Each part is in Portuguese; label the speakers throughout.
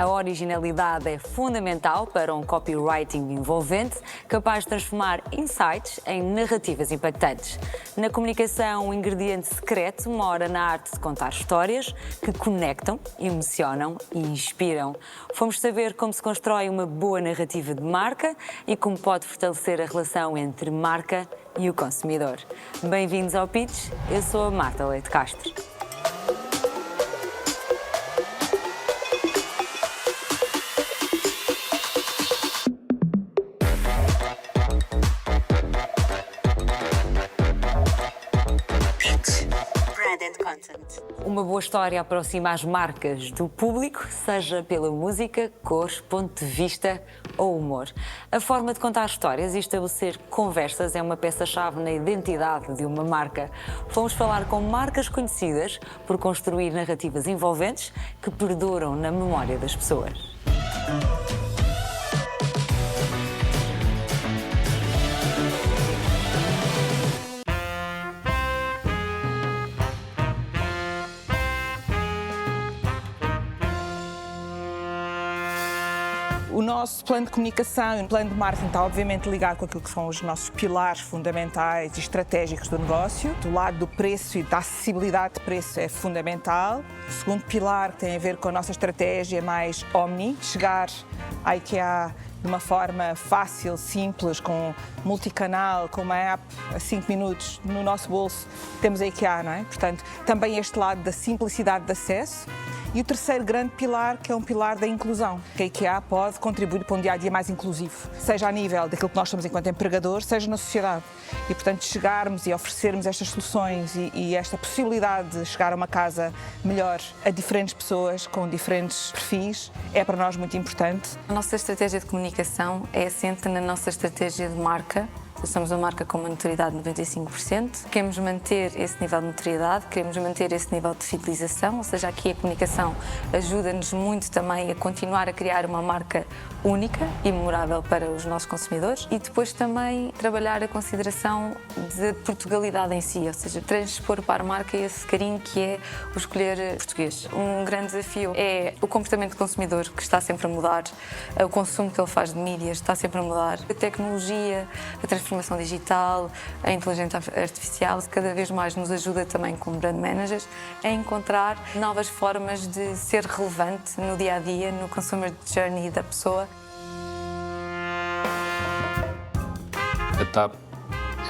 Speaker 1: A originalidade é fundamental para um copywriting envolvente, capaz de transformar insights em narrativas impactantes. Na comunicação, um ingrediente secreto mora na arte de contar histórias que conectam, emocionam e inspiram. Fomos saber como se constrói uma boa narrativa de marca e como pode fortalecer a relação entre marca e o consumidor. Bem-vindos ao Pitch, eu sou a Marta Leite Castro. Uma boa história aproxima as marcas do público, seja pela música, cores, ponto de vista ou humor. A forma de contar histórias e estabelecer conversas é uma peça-chave na identidade de uma marca. Vamos falar com marcas conhecidas por construir narrativas envolventes que perduram na memória das pessoas.
Speaker 2: O nosso plano de comunicação e o plano de marketing está obviamente ligado com aquilo que são os nossos pilares fundamentais e estratégicos do negócio. Do lado do preço e da acessibilidade de preço é fundamental. O segundo pilar, que tem a ver com a nossa estratégia mais omni, chegar à IKEA de uma forma fácil, simples, com multicanal, com uma app a 5 minutos no nosso bolso, temos a IKEA, não é? Portanto, também este lado da simplicidade de acesso. E o terceiro grande pilar, que é um pilar da inclusão, que a IKEA pode contribuir para um dia-a-dia mais inclusivo, seja a nível daquilo que nós somos enquanto empregadores, seja na sociedade. E, portanto, chegarmos e oferecermos estas soluções e esta possibilidade de chegar a uma casa melhor a diferentes pessoas, com diferentes perfis, é para nós muito importante.
Speaker 3: A nossa estratégia de comunicação é assente na nossa estratégia de marca. Somos uma marca com uma notoriedade de 95%. Queremos manter esse nível de notoriedade, queremos manter esse nível de fidelização, ou seja, aqui a comunicação ajuda-nos muito também a continuar a criar uma marca única e memorável para os nossos consumidores e depois também trabalhar a consideração de Portugalidade em si, ou seja, transpor para a marca esse carinho que é o escolher português. Um grande desafio é o comportamento do consumidor, que está sempre a mudar, o consumo que ele faz de mídias está sempre a mudar, a tecnologia, a transformação digital, a inteligência artificial, cada vez mais nos ajuda também como brand managers a encontrar novas formas de ser relevante no dia-a-dia, no consumer journey da pessoa.
Speaker 4: A TAP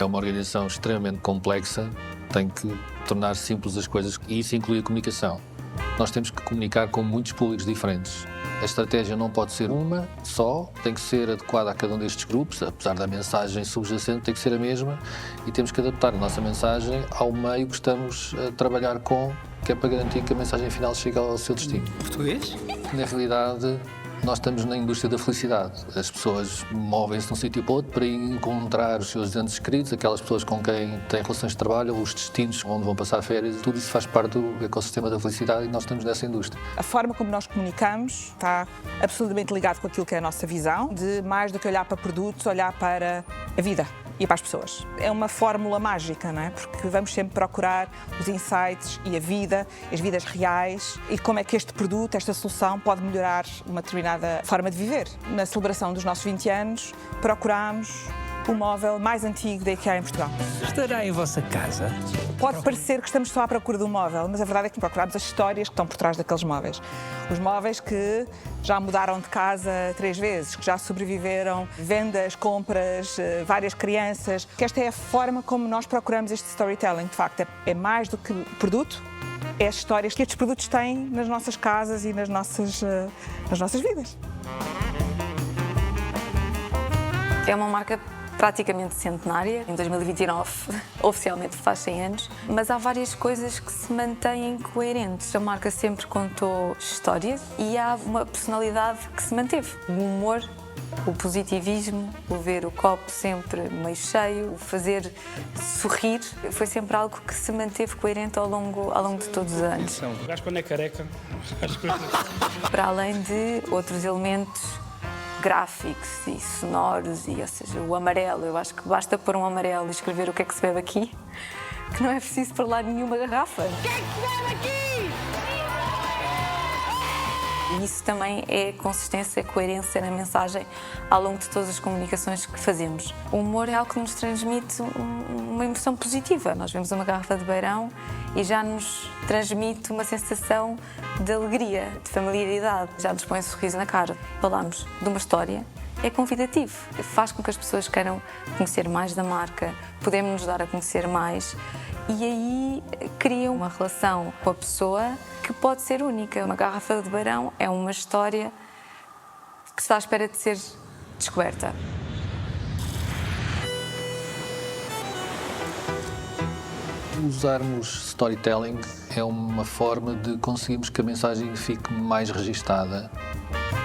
Speaker 4: é uma organização extremamente complexa, tem que tornar simples as coisas e isso inclui a comunicação. Nós temos que comunicar com muitos públicos diferentes. A estratégia não pode ser uma só, tem que ser adequada a cada um destes grupos, apesar da mensagem subjacente tem que ser a mesma e temos que adaptar a nossa mensagem ao meio que estamos a trabalhar com, que é para garantir que a mensagem final chegue ao seu destino.
Speaker 5: Português?
Speaker 4: Na realidade, nós estamos na indústria da felicidade. As pessoas movem-se de um sítio para outro para encontrar os seus entes queridos, aquelas pessoas com quem têm relações de trabalho, os destinos onde vão passar férias. Tudo isso faz parte do ecossistema da felicidade e nós estamos nessa indústria.
Speaker 2: A forma como nós comunicamos está absolutamente ligado com aquilo que é a nossa visão, de mais do que olhar para produtos, olhar para a vida e para as pessoas. É uma fórmula mágica, não é? Porque vamos sempre procurar os insights e a vida, as vidas reais e como é que este produto, esta solução pode melhorar uma determinada forma de viver. Na celebração dos nossos 20 anos, procurámos o móvel mais antigo da IKEA em Portugal.
Speaker 5: Estará em vossa casa?
Speaker 2: Pode parecer que estamos só à procura de um móvel, mas a verdade é que procuramos as histórias que estão por trás daqueles móveis. Os móveis que já mudaram de casa 3 vezes, que já sobreviveram vendas, compras, várias crianças. Que esta é a forma como nós procuramos este storytelling. De facto, é mais do que produto, é as histórias que estes produtos têm nas nossas casas e nas nossas vidas.
Speaker 3: É uma marca praticamente centenária, em 2029 oficialmente faz 100 anos, mas há várias coisas que se mantêm coerentes. A marca sempre contou histórias e há uma personalidade que se manteve. O humor, o positivismo, o ver o copo sempre meio cheio, o fazer sorrir, foi sempre algo que se manteve coerente ao longo de todos os anos.
Speaker 6: O gajo quando é careca, as coisas...
Speaker 3: Para além de outros elementos gráficos e sonoros, ou seja, o amarelo. Eu acho que basta pôr um amarelo e escrever o que é que se bebe aqui, que não é preciso pôr lá nenhuma garrafa. O que é que se bebe aqui? E isso também é consistência, é coerência na mensagem ao longo de todas as comunicações que fazemos. O humor é algo que nos transmite uma emoção positiva. Nós vemos uma garrafa de beirão e já nos transmite uma sensação de alegria, de familiaridade, já nos põe um sorriso na cara. Falamos de uma história, é convidativo, faz com que as pessoas queiram conhecer mais da marca, podemos nos dar a conhecer mais e aí cria uma relação com a pessoa que pode ser única. Uma garrafa de beirão é uma história que está à espera de ser descoberta.
Speaker 4: Usarmos storytelling é uma forma de conseguirmos que a mensagem fique mais registada,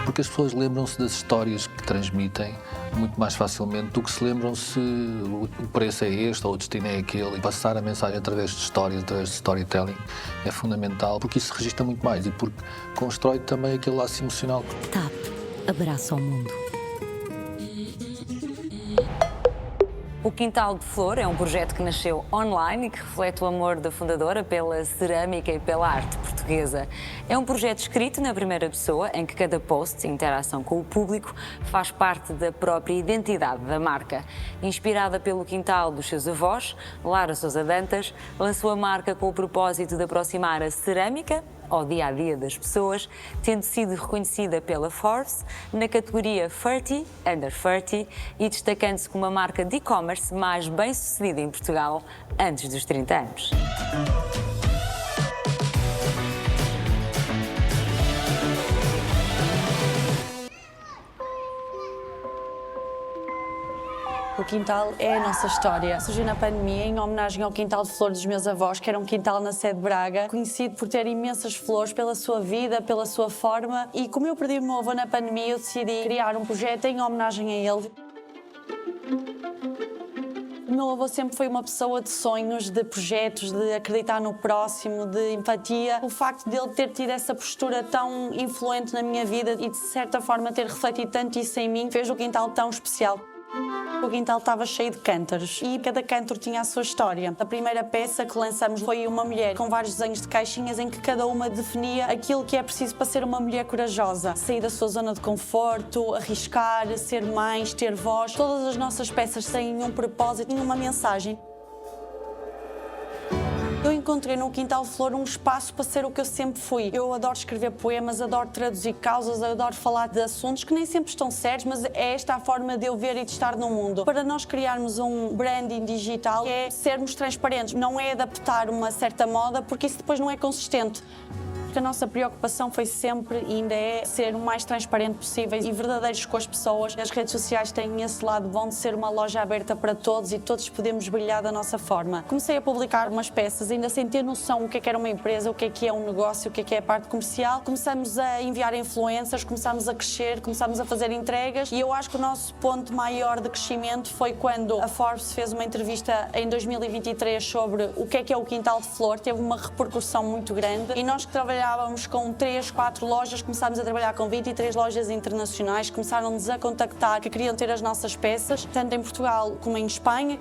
Speaker 4: porque as pessoas lembram-se das histórias que transmitem muito mais facilmente do que se lembram se o preço é este ou o destino é aquele. E passar a mensagem através de histórias, através de storytelling, é fundamental, porque isso se registra muito mais e porque constrói também aquele laço emocional.
Speaker 1: TAP, abraça ao mundo. O Quintal de Flor é um projeto que nasceu online e que reflete o amor da fundadora pela cerâmica e pela arte portuguesa. É um projeto escrito na primeira pessoa, em que cada post, interação com o público, faz parte da própria identidade da marca. Inspirada pelo quintal dos seus avós, Lara Sousa Dantas lançou a marca com o propósito de aproximar a cerâmica ao dia-a-dia das pessoas, tendo sido reconhecida pela Forbes na categoria 30 Under 30 e destacando-se como a marca de e-commerce mais bem-sucedida em Portugal antes dos 30 anos.
Speaker 7: O quintal é a nossa história. Surgiu na pandemia em homenagem ao quintal de flor dos meus avós, que era um quintal na sede de Braga, conhecido por ter imensas flores pela sua vida, pela sua forma. E como eu perdi o meu avô na pandemia, eu decidi criar um projeto em homenagem a ele. O meu avô sempre foi uma pessoa de sonhos, de projetos, de acreditar no próximo, de empatia. O facto dele ter tido essa postura tão influente na minha vida e, de certa forma, ter refletido tanto isso em mim, fez o quintal tão especial. O quintal estava cheio de cântaros e cada cântaro tinha a sua história. A primeira peça que lançamos foi uma mulher com vários desenhos de caixinhas em que cada uma definia aquilo que é preciso para ser uma mulher corajosa. Sair da sua zona de conforto, arriscar, ser mais, ter voz. Todas as nossas peças têm um propósito e uma mensagem. Eu encontrei no Quintal de Flor um espaço para ser o que eu sempre fui. Eu adoro escrever poemas, adoro traduzir causas, adoro falar de assuntos que nem sempre estão sérios, mas é esta a forma de eu ver e de estar no mundo. Para nós criarmos um branding digital é sermos transparentes, não é adaptar uma certa moda, porque isso depois não é consistente. A nossa preocupação foi sempre e ainda é ser o mais transparente possível e verdadeiros com as pessoas. As redes sociais têm esse lado bom de ser uma loja aberta para todos e todos podemos brilhar da nossa forma. Comecei a publicar umas peças ainda sem ter noção o que era uma empresa, o que é um negócio, o que é a parte comercial. Começamos a enviar influencers, começamos a crescer, começamos a fazer entregas e eu acho que o nosso ponto maior de crescimento foi quando a Forbes fez uma entrevista em 2023 sobre o que é o Quintal de Flor. Teve uma repercussão muito grande e nós que trabalhávamos com 3, 4 lojas, começámos a trabalhar com 23 lojas internacionais, começaram-nos a contactar que queriam ter as nossas peças, tanto em Portugal como em Espanha.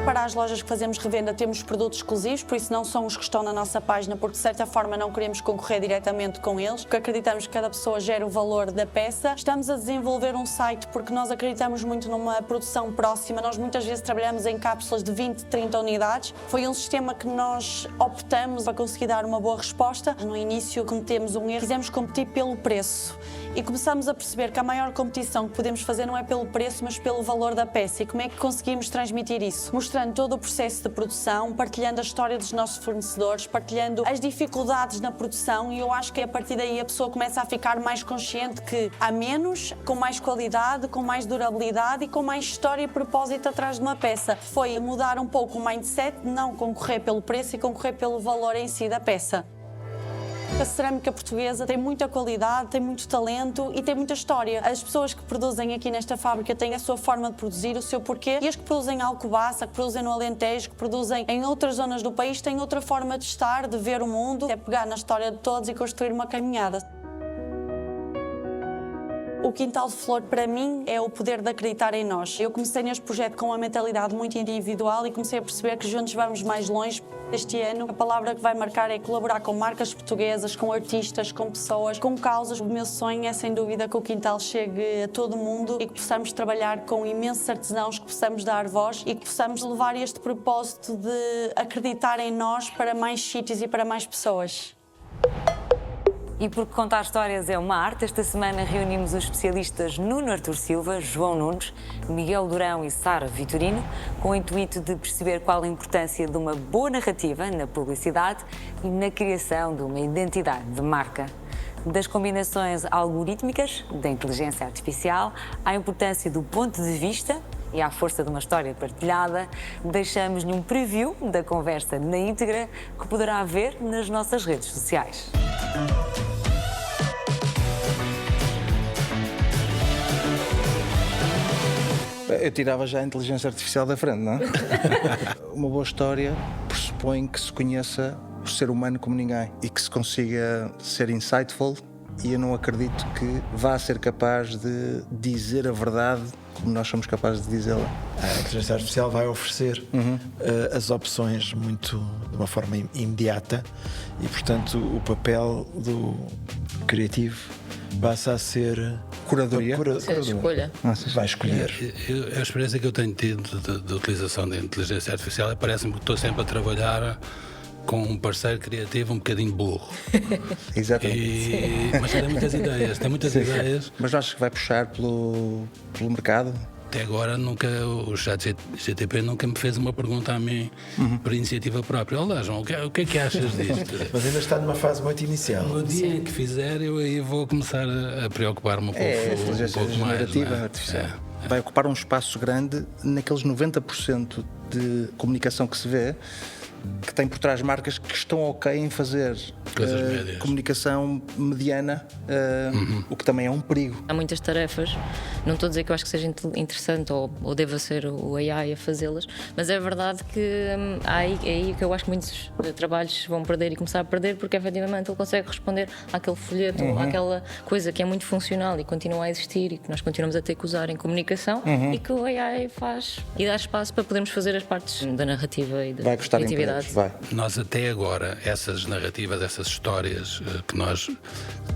Speaker 7: Para as lojas que fazemos revenda temos produtos exclusivos, por isso não são os que estão na nossa página, porque de certa forma não queremos concorrer diretamente com eles, porque acreditamos que cada pessoa gera o valor da peça. Estamos a desenvolver um site porque nós acreditamos muito numa produção próxima. Nós muitas vezes trabalhamos em cápsulas de 20, 30 unidades. Foi um sistema que nós optamos para conseguir dar uma boa resposta. No início cometemos um erro, quisemos competir pelo preço. E começamos a perceber que a maior competição que podemos fazer não é pelo preço, mas pelo valor da peça. E como é que conseguimos transmitir isso? Mostrando todo o processo de produção, partilhando a história dos nossos fornecedores, partilhando as dificuldades na produção e eu acho que a partir daí a pessoa começa a ficar mais consciente que há menos, com mais qualidade, com mais durabilidade e com mais história e propósito atrás de uma peça. Foi mudar um pouco o mindset, não concorrer pelo preço e concorrer pelo valor em si da peça. A cerâmica portuguesa tem muita qualidade, tem muito talento e tem muita história. As pessoas que produzem aqui nesta fábrica têm a sua forma de produzir, o seu porquê, e as que produzem em Alcobaça, que produzem no Alentejo, que produzem em outras zonas do país, têm outra forma de estar, de ver o mundo, é pegar na história de todos e construir uma caminhada. O Quintal de Flor, para mim, é o poder de acreditar em nós. Eu comecei neste projeto com uma mentalidade muito individual e comecei a perceber que juntos vamos mais longe. Este ano, a palavra que vai marcar é colaborar com marcas portuguesas, com artistas, com pessoas, com causas. O meu sonho é, sem dúvida, que o Quintal chegue a todo mundo e que possamos trabalhar com imensos artesãos, que possamos dar voz e que possamos levar este propósito de acreditar em nós para mais sítios e para mais pessoas.
Speaker 1: E porque contar histórias é uma arte, esta semana reunimos os especialistas Nuno Artur Silva, João Nunes, Miguel Durão e Sara Vitorino, com o intuito de perceber qual a importância de uma boa narrativa na publicidade e na criação de uma identidade de marca. Das combinações algorítmicas da inteligência artificial à importância do ponto de vista e à força de uma história partilhada, deixamos-lhe um preview da conversa na íntegra que poderá ver nas nossas redes sociais.
Speaker 8: Eu tirava já a inteligência artificial da frente, não é? Uma boa história pressupõe que se conheça o ser humano como ninguém e que se consiga ser insightful, e eu não acredito que vá ser capaz de dizer a verdade como nós somos capazes de dizê-la.
Speaker 9: A inteligência artificial vai oferecer as opções de uma forma imediata e, portanto, o papel do criativo passa a ser
Speaker 8: Curadoria.
Speaker 3: Escolha.
Speaker 9: Vai escolher.
Speaker 5: A experiência que eu tenho tido de utilização da inteligência artificial parece-me que estou sempre a trabalhar com um parceiro criativo um bocadinho burro.
Speaker 8: Exatamente.
Speaker 5: Mas tem muitas ideias,
Speaker 8: Mas acho que vai puxar pelo mercado.
Speaker 5: Até agora o ChatGPT nunca me fez uma pergunta a mim por iniciativa própria. Olá, João, o que é que achas disto?
Speaker 9: Mas ainda está numa fase muito inicial.
Speaker 5: No dia em que fizer, eu aí vou começar a preocupar-me um pouco mais.
Speaker 8: Generativa artificial. Vai ocupar um espaço grande naqueles 90% de comunicação que se vê, que tem por trás marcas que estão ok em fazer
Speaker 5: coisas médias,
Speaker 8: comunicação mediana, o que também é um perigo.
Speaker 3: Há muitas tarefas, não estou a dizer que eu acho que seja interessante ou deva ser o AI a fazê-las, mas é verdade que é aí que eu acho que muitos trabalhos vão perder e começar a perder, porque efetivamente ele consegue responder àquele folheto, àquela coisa que é muito funcional e continua a existir e que nós continuamos a ter que usar em comunicação e que o AI faz e dá espaço para podermos fazer as partes da narrativa e da criatividade.
Speaker 8: Vai.
Speaker 5: Nós até agora, essas narrativas, essas histórias que nós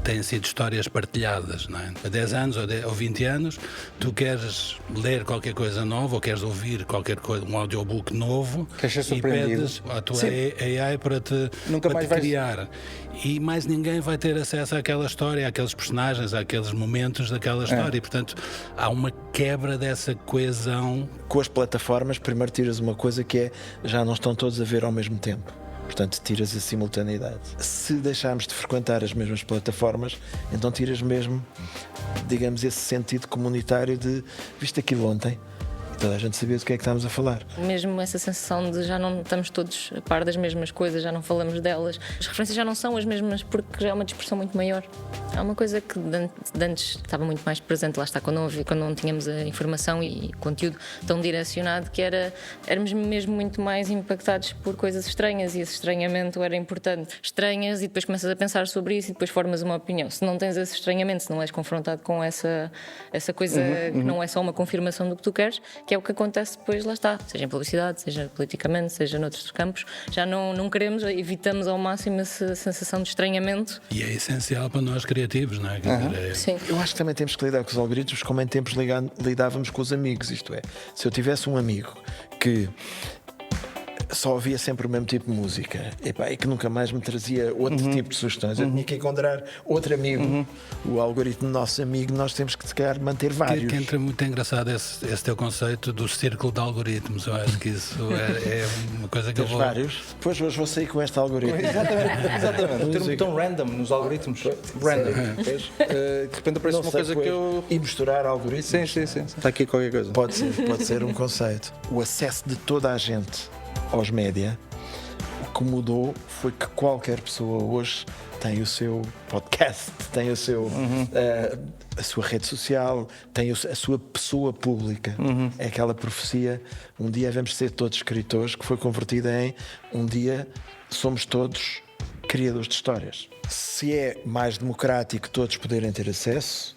Speaker 5: têm sido histórias partilhadas, não é? Há 10 anos ou 20 anos, tu queres ler qualquer coisa nova ou queres ouvir qualquer coisa, um audiobook novo e pedes à tua AI para te criar. E mais ninguém vai ter acesso àquela história, àqueles personagens, àqueles momentos daquela história. E, portanto, há uma quebra dessa coesão.
Speaker 9: Com as plataformas, primeiro tiras uma coisa que é, já não estão todos a ver ao mesmo tempo. Portanto, tiras a simultaneidade. Se deixarmos de frequentar as mesmas plataformas, então tiras mesmo, digamos, esse sentido comunitário de viste aquilo ontem. Toda a gente sabia do que é que estamos a falar.
Speaker 3: Mesmo essa sensação de já não estamos todos a par das mesmas coisas, já não falamos delas. As referências já não são as mesmas porque já é uma dispersão muito maior. Há uma coisa que antes estava muito mais presente, lá está, quando não tínhamos a informação e conteúdo tão direcionado, que éramos mesmo muito mais impactados por coisas estranhas e esse estranhamento era importante. Estranhas e depois começas a pensar sobre isso e depois formas uma opinião. Se não tens esse estranhamento, se não és confrontado com essa coisa que não é só uma confirmação do que tu queres, que é o que acontece depois, lá está, seja em publicidade, seja politicamente, seja noutros campos, já não queremos, evitamos ao máximo essa sensação de estranhamento.
Speaker 5: E é essencial para nós criativos, não é?
Speaker 3: Sim.
Speaker 9: Eu acho que também temos que lidar com os algoritmos como em tempos lidávamos com os amigos, isto é, se eu tivesse um amigo que só ouvia sempre o mesmo tipo de música e que nunca mais me trazia outro tipo de sugestões, eu tinha que encontrar outro amigo. O algoritmo nosso amigo, nós temos que se calhar manter vários.
Speaker 5: Que entra muito engraçado esse teu conceito do círculo de algoritmos. Eu acho que isso é uma coisa que eu vou...
Speaker 9: vários. Depois hoje vou sair com este algoritmo.
Speaker 8: Exatamente. Um termo tão random nos algoritmos. Random. De repente aparece uma coisa que eu...
Speaker 9: E misturar algoritmos.
Speaker 8: Sim. Está aqui qualquer coisa.
Speaker 9: Pode ser um conceito. O acesso de toda a gente aos média, o que mudou foi que qualquer pessoa hoje tem o seu podcast, tem o seu, a sua rede social, tem a sua pessoa pública. É aquela profecia, um dia vamos ser todos escritores, que foi convertida em um dia somos todos criadores de histórias. Se é mais democrático todos poderem ter acesso,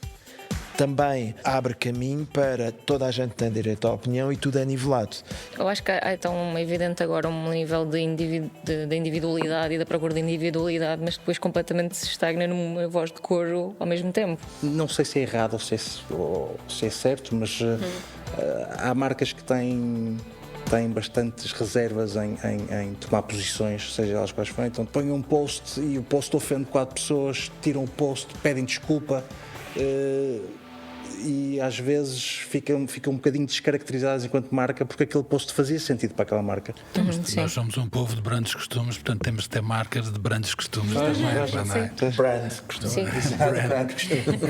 Speaker 9: também abre caminho para toda a gente tem direito à opinião e tudo é nivelado.
Speaker 10: Eu acho que há tão evidente agora um nível de individualidade e da procura de individualidade, mas depois completamente se estagna numa voz de coro ao mesmo tempo.
Speaker 8: Não sei se é errado ou se é certo, mas há marcas que têm bastantes reservas em tomar posições, seja elas quais forem. Então põem um post e o post ofende 4 pessoas, tiram o post, pedem desculpa e às vezes ficam um bocadinho descaracterizadas enquanto marca porque aquele post fazia sentido para aquela marca.
Speaker 5: Nós somos um povo de brandos costumes, portanto temos de ter marcas de brandos costumes também.
Speaker 9: Brand costumes.
Speaker 10: Sim.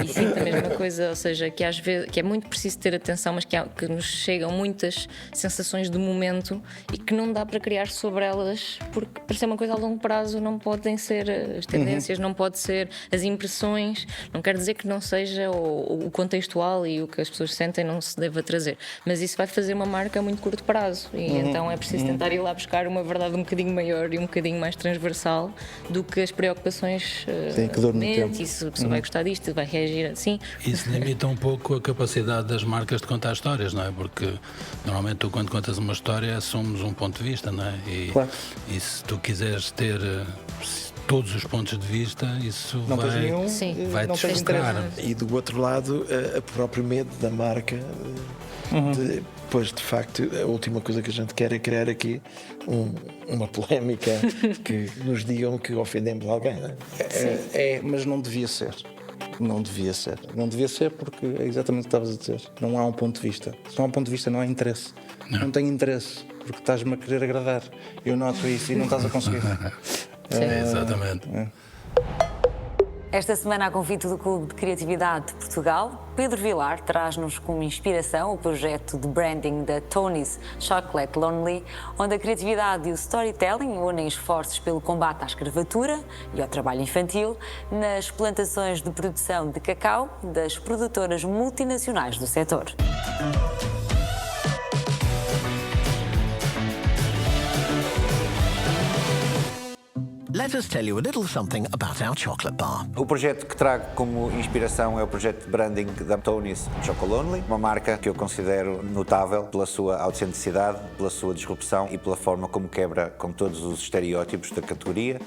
Speaker 10: E sinto a mesma coisa, ou seja, que às vezes que é muito preciso ter atenção, mas que nos chegam muitas sensações do momento e que não dá para criar sobre elas, porque para ser uma coisa a longo prazo não podem ser as tendências, não pode ser as impressões, não quer dizer que não seja o contexto e o que as pessoas sentem não se deva trazer, mas isso vai fazer uma marca a muito curto prazo e então é preciso tentar ir lá buscar uma verdade um bocadinho maior e um bocadinho mais transversal do que as preocupações
Speaker 8: que dor no tempo.
Speaker 10: E se a pessoa vai gostar disto, vai reagir assim.
Speaker 5: Isso limita um pouco a capacidade das marcas de contar histórias, não é? Porque normalmente tu, quando contas uma história, assumes um ponto de vista, não é? E se tu quiseres ter todos os pontos de vista, isso vai-te chocar.
Speaker 9: E do outro lado, o próprio medo da marca. Pois, de facto, a última coisa que a gente quer é criar aqui uma polémica que nos digam que ofendemos alguém. Não é?
Speaker 8: Mas não devia ser. Não devia ser. Não devia ser porque é exatamente o que estavas a dizer. Não há um ponto de vista. Se não há um ponto de vista, não há interesse. Não tenho interesse, porque estás-me a querer agradar. Eu noto isso e não estás a conseguir.
Speaker 5: Exatamente.
Speaker 1: Esta semana, a convite do Clube de Criatividade de Portugal, Pedro Vilar traz-nos como inspiração o projeto de branding da Tony's Chocolate Lonely, onde a criatividade e o storytelling unem esforços pelo combate à escravatura e ao trabalho infantil nas plantações de produção de cacau das produtoras multinacionais do setor.
Speaker 11: Let us tell you a little something about our chocolate bar.
Speaker 12: O projeto que trago como inspiração é o projeto de branding da Tony's Chocolate Lonely, uma marca que eu considero notável pela sua autenticidade, pela sua disrupção e pela forma como quebra com todos os estereótipos da categoria.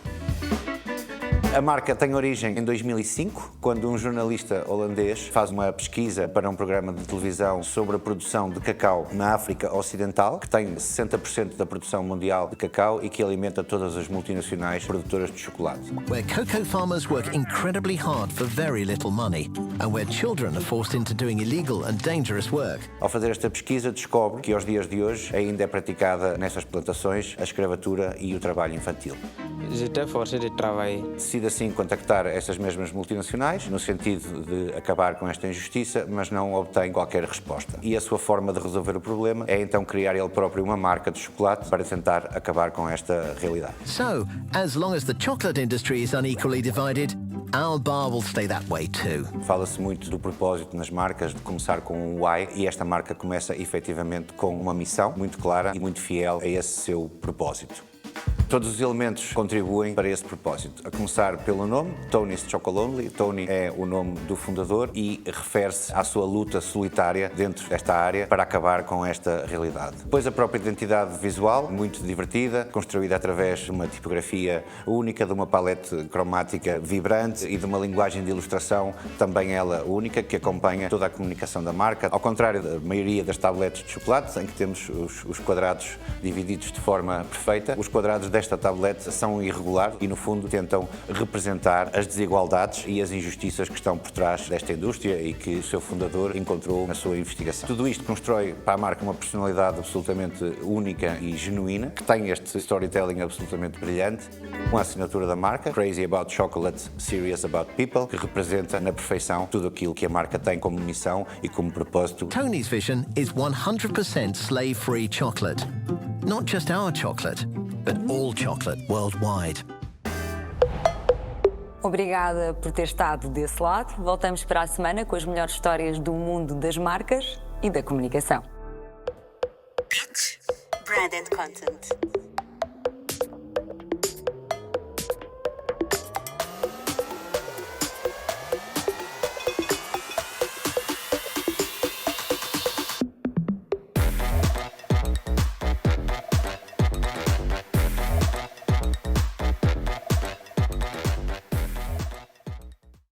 Speaker 12: A marca tem origem em 2005, quando um jornalista holandês faz uma pesquisa para um programa de televisão sobre a produção de cacau na África Ocidental, que tem 60% da produção mundial de cacau e que alimenta todas as multinacionais produtoras de chocolate.
Speaker 11: Where cocoa farmers work incredibly hard for very little money, and where children are forced into doing illegal and dangerous work.
Speaker 12: Ao fazer esta pesquisa, descobre que aos dias de hoje ainda é praticada nessas plantações a escravatura e o trabalho infantil. Decide assim contactar essas mesmas multinacionais no sentido de acabar com esta injustiça, mas não obtém qualquer resposta. E a sua forma de resolver o problema é então criar ele próprio uma marca de chocolate para tentar acabar com esta realidade.
Speaker 11: So, as long as the chocolate industry is unequally divided, our bar will stay that way too.
Speaker 12: Fala-se muito do propósito nas marcas, de começar com um why, e esta marca começa efetivamente com uma missão muito clara e muito fiel a esse seu propósito. Todos os elementos contribuem para esse propósito, a começar pelo nome, Tony's Chocolate Lonely. Tony é o nome do fundador e refere-se à sua luta solitária dentro desta área para acabar com esta realidade. Depois a própria identidade visual, muito divertida, construída através de uma tipografia única, de uma palete cromática vibrante e de uma linguagem de ilustração também ela única, que acompanha toda a comunicação da marca. Ao contrário da maioria das tabletes de chocolate, em que temos os quadrados divididos de forma perfeita, os quadrados desta tablete são irregulares e, no fundo, tentam representar as desigualdades e as injustiças que estão por trás desta indústria e que o seu fundador encontrou na sua investigação. Tudo isto constrói para a marca uma personalidade absolutamente única e genuína, que tem este storytelling absolutamente brilhante, com a assinatura da marca, Crazy About Chocolate, Serious About People, que representa na perfeição tudo aquilo que a marca tem como missão e como propósito.
Speaker 11: Tony's vision is 100% slave-free chocolate. Not just our chocolate, but all chocolate worldwide.
Speaker 1: Obrigada por ter estado desse lado. Voltamos para a semana com as melhores histórias do mundo das marcas e da comunicação.
Speaker 13: Pitch Branded Content.